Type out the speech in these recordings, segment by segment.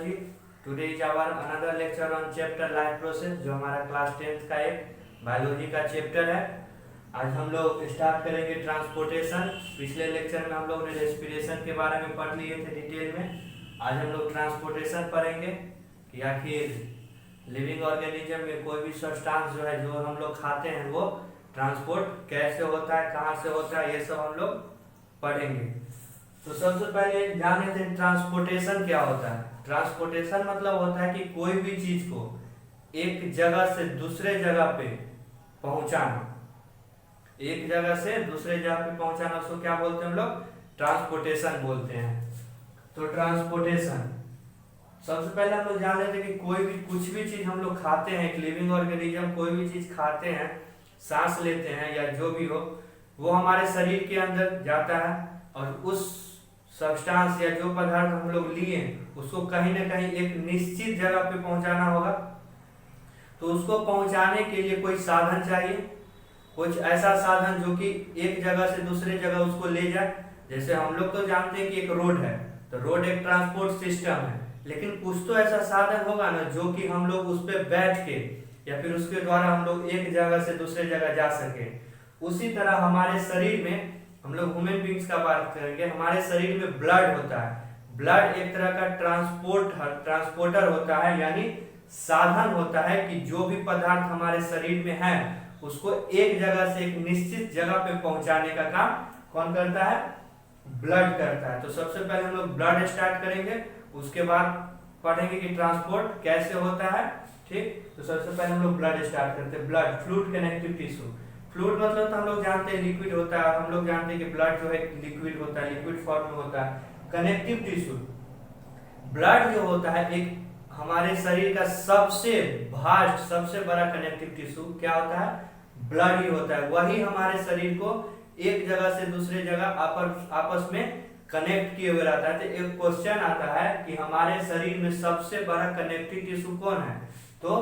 Biology. Today is our another lecture on chapter life process, जो हमारा class 10th का एक बायोलॉजी का चैप्टर है। आज हम लोग स्टार्ट करेंगे ट्रांसपोर्टेशन। पिछले लेक्चर में हम लोग ने रेस्पिरेशन के बारे में पढ़ लिए थे डिटेल में। आज हम लोग ट्रांसपोर्टेशन पढ़ेंगे कि आखिर लिविंग ऑर्गेनिज्म में कोई भी सब्सटेंस जो है, जो हम लोग खाते हैं, वो ट्रांसपोर्ट कैसे होता है, कहाँ से होता है, ये सब हम लोग पढ़ेंगे। तो सबसे पहले जान लेते हैं ट्रांसपोर्टेशन क्या होता है। ट्रांसपोर्टेशन मतलब होता है कि कोई भी चीज को एक जगह से दूसरे जगह पे पहुंचाना। एक जगह से दूसरे जगह पे पहुंचाना, उसको क्या बोलते हैं हम लोग? ट्रांसपोर्टेशन बोलते हैं। तो ट्रांसपोर्टेशन सबसे पहले हम लोग जान लेते हैं कि कोई भी कुछ भी चीज हम लोग खाते हैं, एक लिविंग ऑर्गेनिज्म कोई भी चीज खाते हैं, सांस लेते हैं या जो भी हो, वो हमारे शरीर के अंदर जाता है और उस सब्सटेंस या जो पदार्थ हम लोग लिए उसको कहीं ना कहीं एक निश्चित जगह पे पहुंचाना होगा। तो उसको पहुंचाने के लिए कोई साधन चाहिए, कुछ ऐसा साधन जो कि एक जगह से दूसरे जगह उसको ले जाए। जैसे हम लोग तो जानते हैं कि एक रोड है, तो रोड एक ट्रांसपोर्ट सिस्टम है, लेकिन कुछ तो ऐसा साधन होगा ना जो कि हम लोग उस पर बैठ के या फिर उसके द्वारा हम लोग एक जगह से दूसरे जगह जा सके। उसी तरह हमारे शरीर में, हम लोग ह्यूमन बींग्स का बात करेंगे, हमारे शरीर में ब्लड होता है। ब्लड एक तरह का ट्रांसपोर्टर होता है, यानी साधन होता है कि जो भी पदार्थ हमारे शरीर में है उसको एक जगह से एक निश्चित जगह पे पहुंचाने का काम कौन करता है? ब्लड करता है। तो सबसे पहले हम लोग ब्लड स्टार्ट करेंगे, उसके बाद पढ़ेंगे कि ट्रांसपोर्ट कैसे होता है। ठीक, तो सबसे पहले हम लोग ब्लड स्टार्ट करते हैं। Blood fluid connective tissue. Fluid मतलब तो हम लोग जानते हैं लिक्विड होता है, हम लोग जानते हैं कि ब्लड जो है लिक्विड होता है, लिक्विड फॉर्म में होता है। कनेक्टिव टिश्यू, ब्लड जो होता है एक हमारे शरीर का सबसे भास्ट, सबसे बड़ा कनेक्टिव टिश्यू क्या होता है? ब्लड ही होता है। वही हमारे शरीर को एक जगह से दूसरे जगह आपस में कनेक्ट किए हुए रहता है। तो एक क्वेश्चन आता है कि हमारे शरीर में सबसे बड़ा कनेक्टिव टिश्यू कौन है? तो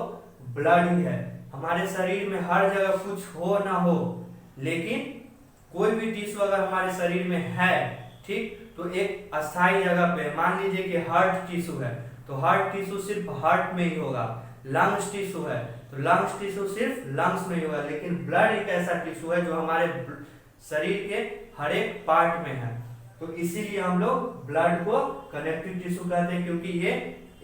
ब्लड ही है। हमारे शरीर में हर जगह कुछ हो ना हो, लेकिन कोई भी टिश्यू अगर हमारे शरीर में है, ठीक, तो एक अस्थायी जगह पे, मान लीजिए कि हार्ट टिश्यू है, तो हार्ट टिश्यू सिर्फ हार्ट में ही होगा। लंग्स टिश्यू है तो लंग्स टिश्यू सिर्फ लंग्स में ही होगा। लेकिन ब्लड एक ऐसा टिश्यू है जो हमारे शरीर के हर एक पार्ट में है। तो इसीलिए हम लोग ब्लड को कनेक्टिव टिश्यू कहते हैं, क्योंकि ये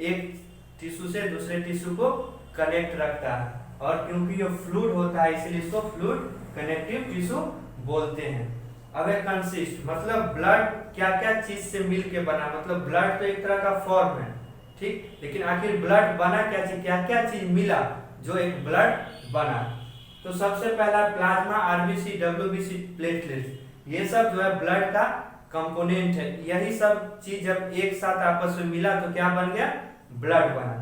एक टिश्यू से दूसरे टिश्यू को कनेक्ट रखता है, और क्योंकि ये फ्लूइड होता है इसलिए इसको फ्लूइड कनेक्टिव टिश्यू बोलते हैं। अब एक कंसिस्ट मतलब ब्लड क्या क्या चीज से मिल के बना, मतलब ब्लड तो एक तरह का फॉर्म है, ठीक, लेकिन आखिर ब्लड बना क्या क्या चीज मिला जो एक ब्लड बना। तो सबसे पहला प्लाज्मा, आरबीसी, डब्ल्यूबीसी, प्लेटलेट्स, ये सब जो है ब्लड का कंपोनेंट है। यही सब चीज जब एक साथ आपस में मिला तो क्या बन गया? ब्लड बना।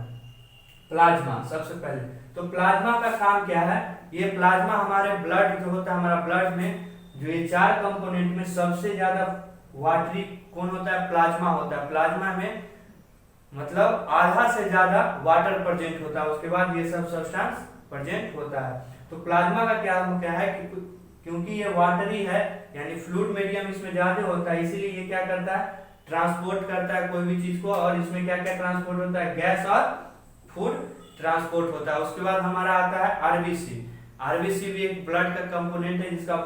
प्लाज्मा सबसे पहले, तो प्लाज्मा का काम क्या है? ये प्लाज्मा हमारे ब्लड जो होता है, हमारा ब्लड में जो ये चार कंपोनेंट में सबसे ज्यादा वाटरी कौन होता है? प्लाज्मा होता है। प्लाज्मा में मतलब आधा से ज्यादा वाटर प्रेजेंट होता है, उसके बाद ये सब सब्सटेंस प्रेजेंट होता है। तो प्लाज्मा का क्या है कि क्योंकि ये वाटरी है, यानी फ्लूइड मीडियम इसमें ज्यादा होता है, इसीलिए ये क्या करता है? ट्रांसपोर्ट करता है कोई भी चीज को। और इसमें क्या क्या ट्रांसपोर्ट होता है? गैस और फूड ट्रांसपोर्ट होता है। उसके बाद हमारा आता है आरबीसी। आरबीसी भी एक ब्लड का कंपोनेंट है, जिसका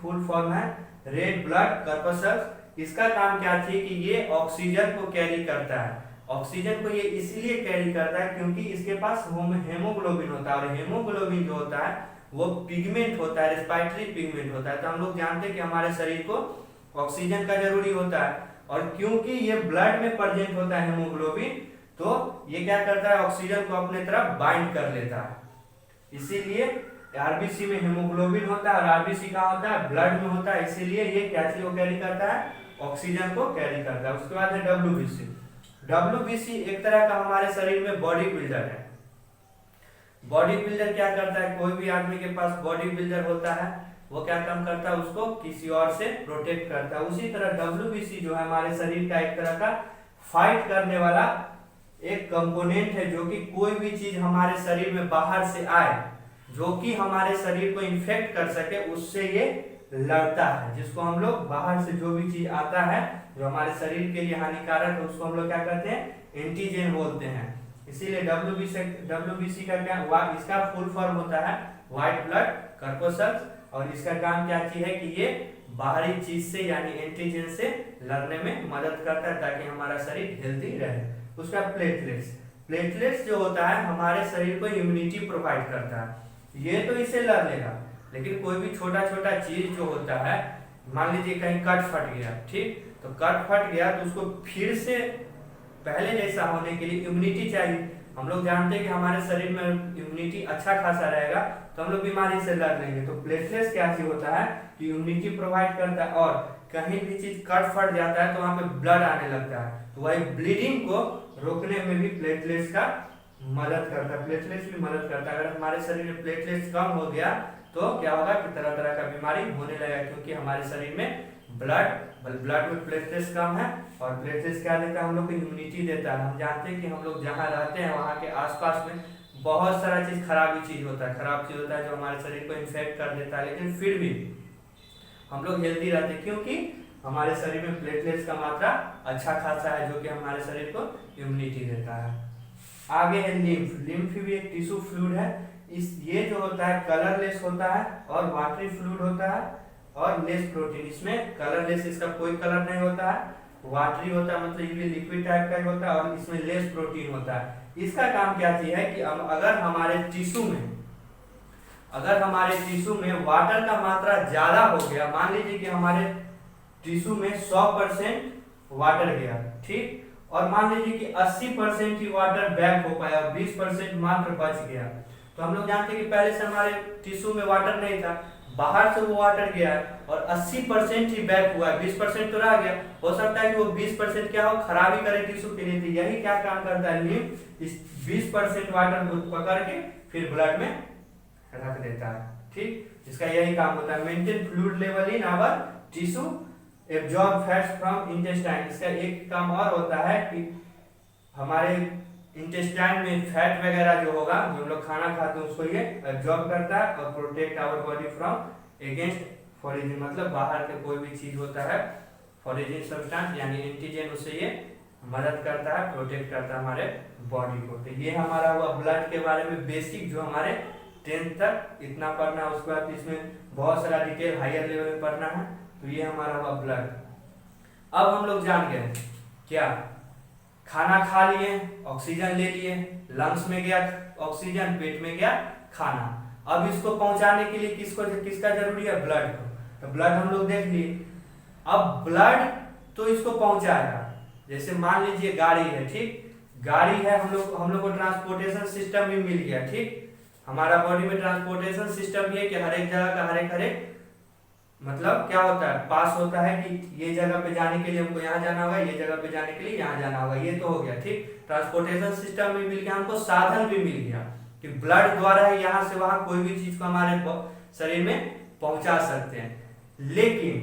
फुल फॉर्म है रेड ब्लड कॉर्पस्कल्स। इसका काम क्या है कि ये ऑक्सीजन को कैरी करता है। ऑक्सीजन को ये इसलिए कैरी करता है क्योंकि इसके पास हेमोग्लोबिन होता है, और हेमोग्लोबिन जो होता है वो पिगमेंट होता है, रेस्पिरेटरी पिगमेंट होता है। तो हम लोग जानते हैं कि हमारे शरीर को ऑक्सीजन का जरूरी होता है, और क्योंकि ये ब्लड में प्रेजेंट होता है हेमोग्लोबिन, तो ये क्या करता है? ऑक्सीजन को अपने तरफ बाइंड कर लेता है। इसीलिए आरबीसी में हेमोग्लोबिन होता है और आरबीसी कहाँ होता है? ब्लड में होता है। इसीलिए ये क्या चीज को कैरी करता है? ऑक्सीजन को कैरी करता है। उसके बाद है डब्ल्यूबीसी। डब्ल्यूबीसी एक तरह का हमारे शरीर में बॉडी बिल्डर है। बॉडी बिल्डर क्या करता है? कोई भी आदमी के पास बॉडी बिल्डर होता है, वो क्या काम करता है? उसको किसी और से प्रोटेक्ट करता है। उसी तरह डब्ल्यूबीसी जो है हमारे शरीर का एक तरह का फाइट करने वाला एक कंपोनेंट है, जो कि कोई भी चीज हमारे शरीर में बाहर से आए, जो कि हमारे शरीर को इन्फेक्ट कर सके, उससे ये लड़ता है। जिसको हम लोग बाहर से जो भी चीज आता है जो हमारे शरीर के लिए हानिकारक है, उसको हम लोग क्या कहते हैं? एंटीजन बोलते हैं। इसीलिए WBC का क्या इसका फुल फॉर्म होता है व्हाइट ब्लड कॉर्पस्कल्स, और इसका काम क्या चीज है कि ये बाहरी चीज से यानी एंटीजन से लड़ने में मदद करता है ताकि हमारा शरीर हेल्दी रहे। उसका प्लेटलेट्स जो होता है हमारे शरीर को इम्यूनिटी प्रोवाइड करता है। ये तो इससे लड़ लेगा, लेकिन कोई भी छोटा छोटा चीज जो होता है, मान लीजिए कहीं कट फट गया, ठीक, तो कट फट गया तो उसको फिर से पहले जैसा होने के लिए इम्यूनिटी चाहिए। हम लोग जानते हैं कि हमारे शरीर में इम्यूनिटी अच्छा खासा रहेगा तो हम लोग बीमारी से लड़ लेंगे। तो प्लेटलेट्स क्या चीज होता है कि इम्यूनिटी प्रोवाइड करता है, और कहीं भी चीज कट फट जाता है तो वहां पे ब्लड आने लगता है, तो वही ब्लीडिंग को रोकने में भी प्लेटलेट्स का मदद करता है। प्लेटलेट्स भी मदद करता है। अगर हमारे शरीर में प्लेटलेट्स कम हो गया तो क्या होगा कि तरह तरह का बीमारी होने लगेगा, क्योंकि हमारे शरीर में ब्लड में प्लेटलेट्स कम है, और प्लेटलेट्स क्या देता है हम लोग को इम्यूनिटी देता है। हम जानते हैं कि हम लोग जहाँ रहते हैं वहाँ के आसपास में बहुत सारा चीज खराब चीज होता है जो हमारे शरीर को इन्फेक्ट कर देता है, लेकिन फिर भी हम लोग हेल्दी रहते हैं क्योंकि हमारे शरीर में प्लेटलेट्स का मात्रा अच्छा खासा है जो कि हमारे शरीर को इम्यूनिटी देता है। आगे है लिम्फ भी एक टिश्यू फ्लूइड है। ये जो होता है कलरलेस होता है और वाटरी फ्लूइड होता है और लेस प्रोटीन। इसमें कलरलेस, इसका कोई कलर नहीं होता है, वाटरी होता है मतलब ये भी लिक्विड टाइप का ही होता है, और इसमें लेस प्रोटीन होता है। इसका काम क्या चीज है कि अगर हमारे टिश्यू में वाटर का मात्रा ज्यादा हो गया, मान लीजिए कि हमारे टिश्यू में 100% वाटर गया, ठीक, और मान लीजिए कि 80% ही वाटर बैक हो पाया और 20% मात्र बच गया, तो हम लोग जानते हैं कि पहले से हमारे टिश्यू में वाटर नहीं था, बाहर से वो वाटर गया है और 80% ही बैक हुआ है, 20% तो रह गया। हो सकता है कि वो 20% क्या हो, खराबी करे टिश्यू के लिए। यही क्या काम करता है, लिम्फ इस 20% वाटर को पकड़ के फिर ब्लड में रख देता है, ठीक, इसका यही काम होता है। Maintain fluid level in our tissue, absorb fats from intestine. इसका एक काम और होता है कि हमारे इंटेस्टाइन में फैट वगैरह जो होगा, जो हम लोग खाना खाते हैं, उसको ये एब्जॉर्ब करता है और protect our body from against foreign, मतलब बाहर के कोई भी चीज होता है फॉरेन सब्सटेंस यानी एंटीजन, उससे ये मदद करता है, प्रोटेक्ट करता है हमारे बॉडी को। तो ये हमारा हुआ ब्लड के बारे में बेसिक, जो हमारे 10th तक इतना पढ़ना है, उसके बाद इसमें बहुत सारा डिटेल हायर लेवल में पढ़ना है। तो ये हमारा हुआ ब्लड। अब हम लोग जान गए क्या, खाना खा लिए, ऑक्सीजन ले लिए, लंग्स में गया ऑक्सीजन, पेट में गया खाना। अब इसको पहुंचाने के लिए किसका जरूरी है, ब्लड को। तो ब्लड हम लोग देख लिए। अब ब्लड तो इसको पहुंचाएगा, जैसे मान लीजिए गाड़ी है, ठीक, गाड़ी है, हम लोग को ट्रांसपोर्टेशन सिस्टम भी मिल गया, ठीक, हमारा बॉडी में ट्रांसपोर्टेशन सिस्टम भी है कि हर एक जगह का हर एक मतलब क्या होता है, पास होता है कि ये जगह पे जाने के लिए हमको यहाँ जाना होगा, ये जगह पे जाने के लिए यहाँ जाना होगा, ये तो हो गया, ठीक, ट्रांसपोर्टेशन सिस्टम भी मिल गया, हमको साधन भी मिल गया कि ब्लड द्वारा ही यहाँ से वहां कोई भी चीज को हमारे शरीर में पहुंचा सकते हैं। लेकिन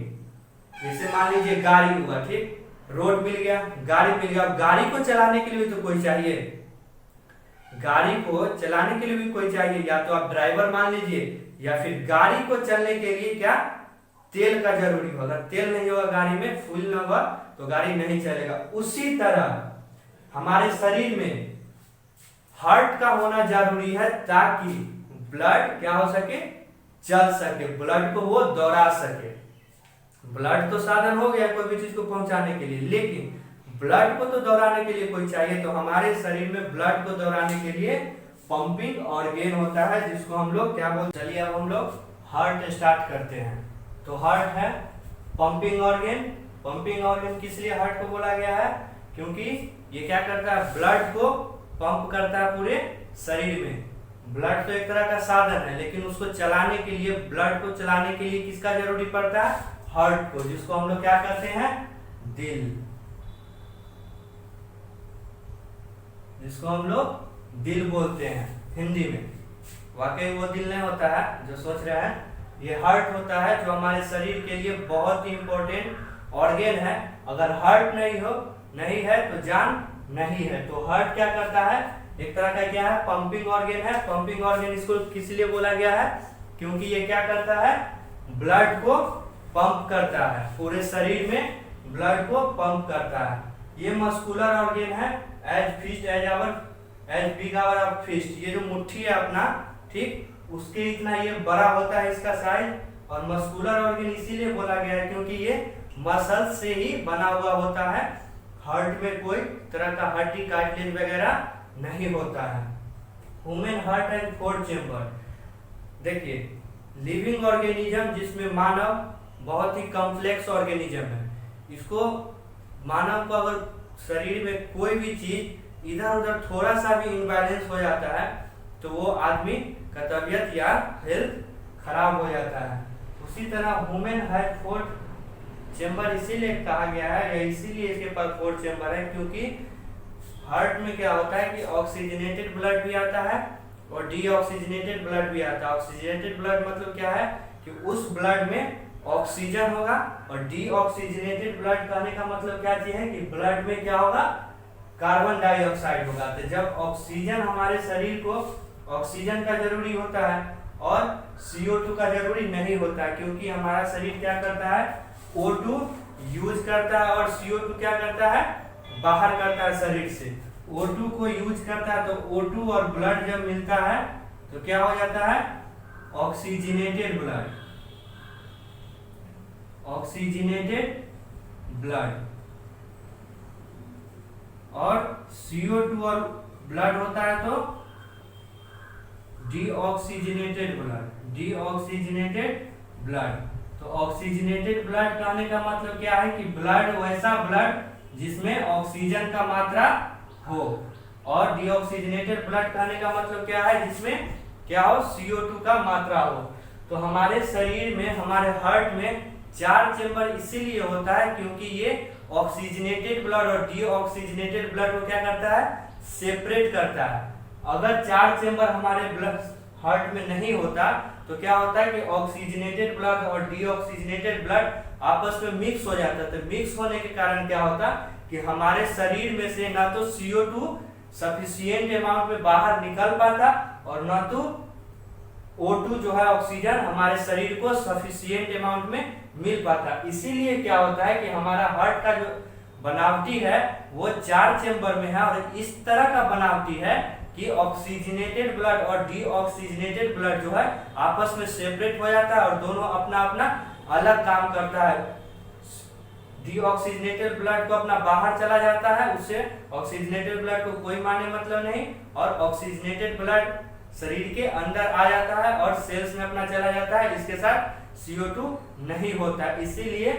जैसे मान लीजिए गाड़ी हुआ, ठीक, रोड मिल गया, गाड़ी मिल गया, अब गाड़ी को चलाने के लिए तो कोई चाहिए, गाड़ी को चलाने के लिए भी कोई चाहिए, या तो आप ड्राइवर मान लीजिए, या फिर गाड़ी को चलने के लिए क्या, तेल का जरूरी होगा। तेल नहीं होगा गाड़ी में, फ्यूल न होगा तो गाड़ी नहीं चलेगा। उसी तरह हमारे शरीर में हार्ट का होना जरूरी है ताकि ब्लड क्या हो सके, चल सके, ब्लड को वो दौड़ा सके। ब्लड तो साधन हो गया कोई भी चीज को पहुंचाने के लिए, लेकिन ब्लड को तो दौड़ाने के लिए कोई चाहिए। तो हमारे शरीर में ब्लड को दौड़ाने के लिए पंपिंग ऑर्गेन होता है, जिसको हम लोग क्या बोलते हैं। चलिए अब हम लोग हार्ट स्टार्ट करते हैं। तो हार्ट है पंपिंग ऑर्गेन। पंपिंग ऑर्गेन किस लिए हार्ट को बोला गया है, क्योंकि ये क्या करता है, ब्लड को पंप करता है पूरे शरीर में। ब्लड तो एक तरह का साधन है, लेकिन उसको चलाने के लिए, ब्लड को चलाने के लिए किसका जरूरी पड़ता है, हार्ट को, जिसको हम लोग क्या कहते हैं, दिल, जिसको हम लोग दिल बोलते हैं हिंदी में। वाकई वो दिल नहीं होता है जो सोच रहे हैं, ये हार्ट होता है, जो हमारे शरीर के लिए बहुत ही इंपॉर्टेंट ऑर्गेन है। अगर हार्ट नहीं है तो जान नहीं है। तो हार्ट क्या करता है, एक तरह का क्या है, पंपिंग ऑर्गेन है। पंपिंग ऑर्गेन इसको किस लिए बोला गया है, क्योंकि ये क्या करता है, ब्लड को पंप करता है, पूरे शरीर में ब्लड को पंप करता है। ये मस्कुलर ऑर्गेन है, as fist as big our fist, ये जो मुट्ठी है अपना, ठीक, उसके इतना ये बड़ा होता है इसका साइज। और मस्कुलर ऑर्गन इसीलिए बोला गया है क्योंकि ये मसल से ही बना हुआ होता है, हार्ट में कोई तरह का हड्डी कार्टिलेज वगैरह नहीं होता है। ह्यूमन हार्ट एंड 4 चेंबर, देखिए लिविंग ऑर्गेनिज्म जिसमें मानव बहुत ही कॉम्प्लेक्स ऑर्गेनिज्म है, इसको मानव को अगर शरीर में कोई भी चीज इधर उधर थोड़ा सा भी इम्बैलेंस हो जाता है तो वो आदमी का तबीयत या हेल्थ खराब हो जाता है। उसी तरह ह्यूमन हार्ट 4 चेंबर इसीलिए कहा गया है या इसीलिए इसके पास 4 चेंबर है क्योंकि हार्ट में क्या होता है कि ऑक्सीजनेटेड ब्लड भी आता है और डीऑक्सीजनेटेड ब्लड भी आता है। ऑक्सीजनेटेड ब्लड मतलब क्या है कि उस ब्लड में ऑक्सीजन होगा, और डीऑक्सीजनेटेड ब्लड कहने का मतलब क्या चीज है कि ब्लड में क्या होगा, कार्बन डाइऑक्साइड होगा। तो जब ऑक्सीजन हमारे शरीर को ऑक्सीजन का जरूरी होता है और CO2 का जरूरी नहीं होता है, क्योंकि हमारा शरीर क्या करता है, O2 यूज करता है और CO2 क्या करता है, बाहर करता है शरीर से। O2 को यूज करता है तो O2 और ब्लड जब मिलता है तो क्या हो जाता है, ऑक्सीजनेटेड ब्लड, ऑक्सीजनेटेड ब्लड। और CO2 और ब्लड होता है तो डीऑक्सीजनेटेड ब्लड, डीऑक्सीजनेटेड ब्लड। तो ऑक्सीजनेटेड ब्लड कहने का मतलब क्या है कि ब्लड, वैसा ब्लड जिसमें ऑक्सीजन का मात्रा हो, और डीऑक्सीजनेटेड ब्लड कहने का मतलब क्या है, जिसमें क्या हो, CO2 का मात्रा हो। तो हमारे शरीर में, हमारे हार्ट में 4 चेंबर इसीलिए होता है क्योंकि ये ऑक्सीजनेटेड ब्लड और डीऑक्सीजनेटेड ब्लड को क्या करता है, सेपरेट करता है। अगर 4 चेंबर हमारे ब्लड हार्ट में नहीं होता तो क्या होता है कि ऑक्सीजनेटेड ब्लड और डीऑक्सीजनेटेड ब्लड आपस में मिक्स हो जाता है। तो मिक्स होने के कारण क्या होता कि हमारे शरीर में से ना तो CO2 सफिशिएंट अमाउंट में बाहर निकल पाता और ना तो O2 जो है ऑक्सीजन हमारे शरीर को सफिशिएंट अमाउंट में मिल पाता। इसीलिए क्या होता है कि हमारा हार्ट का जो बनावटी है वो 4 चेंबर में है, और इस तरह का बनावटी है कि ऑक्सीजनेटेड ब्लड और डीऑक्सीजनेटेड ब्लड जो है आपस में सेपरेट हो जाता है और दोनों अपना अपना अलग काम करता है। डीऑक्सीजनेटेड ब्लड को अपना बाहर चला जाता है, उससे ऑक्सीजनेटेड ब्लड को कोई माने मतलब नहीं, और ऑक्सीजनेटेड ब्लड शरीर के अंदर आ जाता है और सेल्स में अपना चला जाता है, इसके साथ CO2 नहीं होता। इसीलिए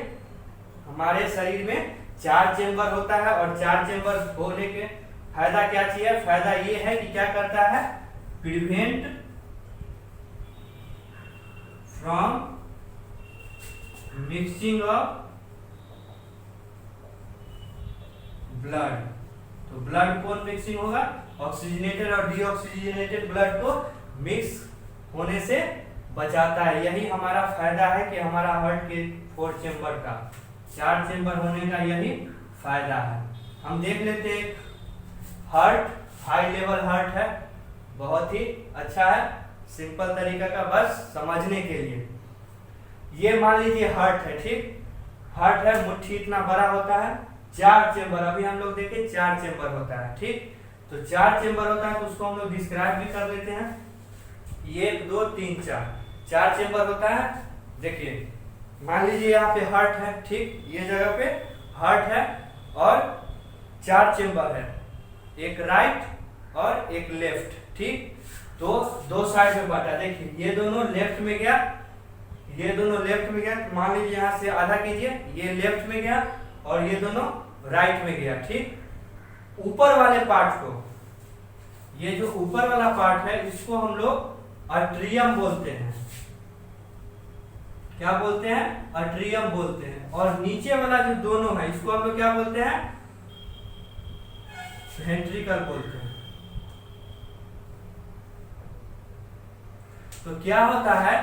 हमारे शरीर में 4 चेंबर होता है, और 4 चेंबर होने के फायदा क्या चाहिए, फायदा ये है कि क्या करता है, prevent from mixing of blood. तो ब्लड कौन मिक्सिंग होगा, ऑक्सीजनेटेड और डीऑक्सीजनेटेड ब्लड को मिक्स होने से बचाता है। यही हमारा फायदा है कि हमारा हार्ट के 4 चेंबर का, 4 चेंबर होने का यही फायदा है। हम देख लेते हैं, हार्ट हाई लेवल हार्ट है, बहुत ही अच्छा है, सिंपल तरीका का, बस समझने के लिए। ये मान लीजिए हार्ट है, ठीक, हार्ट है, मुट्ठी इतना बड़ा होता है, 4 चेंबर, अभी हम लोग देखें 4 चेंबर होता है, ठीक। तो 4 चेंबर होता है तो उसको हम लोग डिस्क्राइब भी कर लेते हैं, 1 2 3 4 चेंबर होता है। देखिए मान लीजिए यहाँ पे हार्ट है, ठीक, ये जगह पे हार्ट है और 4 चेंबर है, एक राइट और एक लेफ्ट, ठीक। तो 2 साइड में बांटा, देखिए ये दोनों लेफ्ट में गया, ये दोनों लेफ्ट में गया, मान लीजिए यहाँ से आधा कीजिए, ये लेफ्ट में गया और ये दोनों राइट में गया, ठीक। ऊपर वाले पार्ट को, ये जो ऊपर वाला पार्ट है इसको हम लोग अट्रियम बोलते हैं, क्या बोलते हैं, अट्रियम बोलते हैं। और नीचे वाला जो दोनों है इसको हम लोग क्या बोलते हैं, वेंट्रिकल बोलते हैं। तो क्या होता है,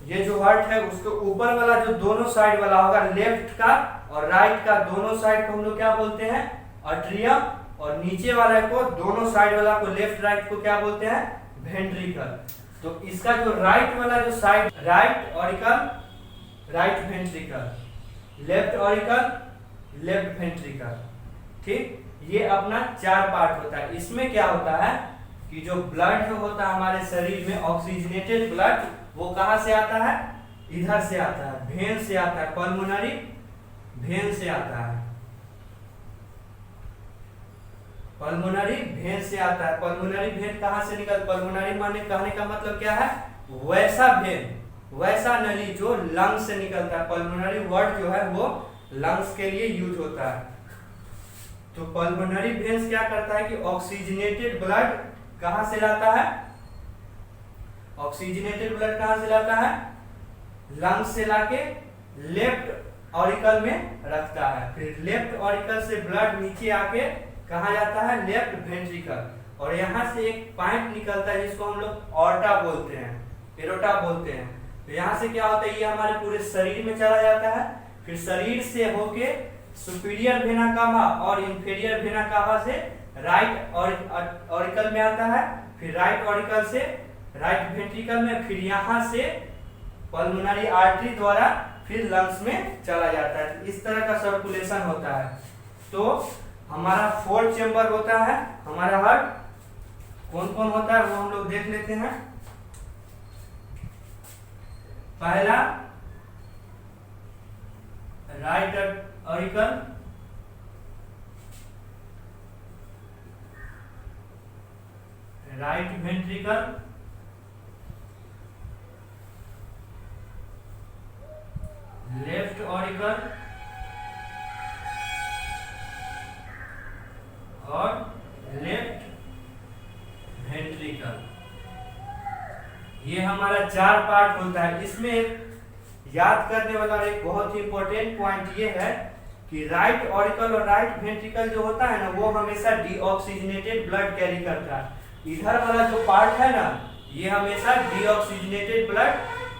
ये जो हार्ट है उसके ऊपर वाला जो दोनों साइड वाला होगा, लेफ्ट का और राइट का दोनों साइड को हम लोग क्या बोलते हैं, अट्रियम, और नीचे वाला को, दोनों साइड वाला को, लेफ्ट राइट को क्या बोलते हैं, वेंट्रिकल। तो इसका जो राइट वाला जो side, right auricle, right ventricle, left auricle, left ventricle, ठीक। ये अपना 4 पार्ट होता है। इसमें क्या होता है कि जो ब्लड जो होता है हमारे शरीर में, ऑक्सीजनेटेड ब्लड, वो कहाँ से आता है, इधर से आता है, भेन से आता है, पल्मोनरी भेन से आता है, पल्मोनरी भेन से आता है। पल्मोनरी भेन कहाँ से निकल, पल्मोनरी माने कहने का मतलब क्या है, वैसा भेन, वैसा नली जो लंग्स से निकलता है। पल्मोनरी वर्ड जो है वो लंग्स के लिए यूज होता है। तो पल्मोनरी भेन्स क्या करता है कि ऑक्सीजनेटेड ब्लड कहां से लाता है, ऑक्सीजनेटेड ब्लड कहां से लाता है, लंग्स से लाके लेफ्ट ऑरिकल में रखता है। फिर लेफ्ट ऑरिकल से ब्लड नीचे आके कहा जाता है, लेफ्ट वेंट्रिकल, और यहाँ से एक पाइप निकलता है जिसको हम लोग ऑर्टा बोलते हैं, एरोटा बोलते हैं। तो यहाँ से क्या होता है, ये हमारे पूरे शरीर में चला जाता है। फिर शरीर से होके सुपीरियर वेना कावा और इंफीरियर वेना कावा से राइट ऑरिकल में आता है। फिर राइट ऑरिकल से राइट वेंट्रिकल में, फिर यहाँ से पल्मोनरी आर्टरी द्वारा फिर लंग्स में चला जाता है। इस तरह का सर्कुलेशन होता है। तो हमारा 4 चेंबर होता है हमारा हार्ट। कौन कौन होता है वो हम लोग देख लेते हैं। पहला right auricle, right ventricle, left auricle और लेफ्ट वेंट्रिकल। ये हमारा 4 पार्ट होता है। इसमें याद करने वाला एक बहुत ही इंपॉर्टेंट पॉइंट ये है कि राइट ऑरिकल और राइट वेंट्रिकल जो होता है ना, वो हमेशा डीऑक्सीजनेटेड ब्लड कैरी करता है। इधर वाला जो पार्ट है ना, ये हमेशा डीऑक्सीजनेटेड ब्लड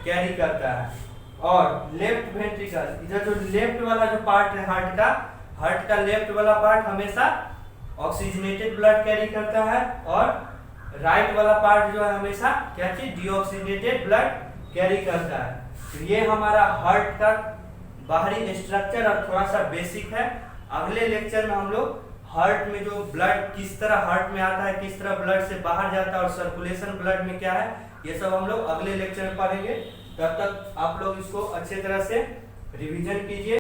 कैरी करता है। और लेफ्ट वेंट्रिकल, इधर जो लेफ्ट वाला जो पार्ट है हार्ट का लेफ्ट वाला पार्ट हमेशा ऑक्सीजनेटेड ब्लड कैरी करता है, और राइट वाला पार्ट जो है हमेशा क्या चीज, डीऑक्सीजनेटेड ब्लड कैरी करता है। तो ये हमारा हार्ट का बाहरी स्ट्रक्चर और थोड़ा सा बेसिक है। अगले लेक्चर में हम लोग हार्ट में जो ब्लड किस तरह हार्ट में आता है, किस तरह ब्लड से बाहर जाता है, और सर्कुलेशन ब्लड में क्या है, ये सब हम लोग अगले लेक्चर में पढ़ेंगे। तब तक आप लोग इसको अच्छे तरह से रिवीजन कीजिए।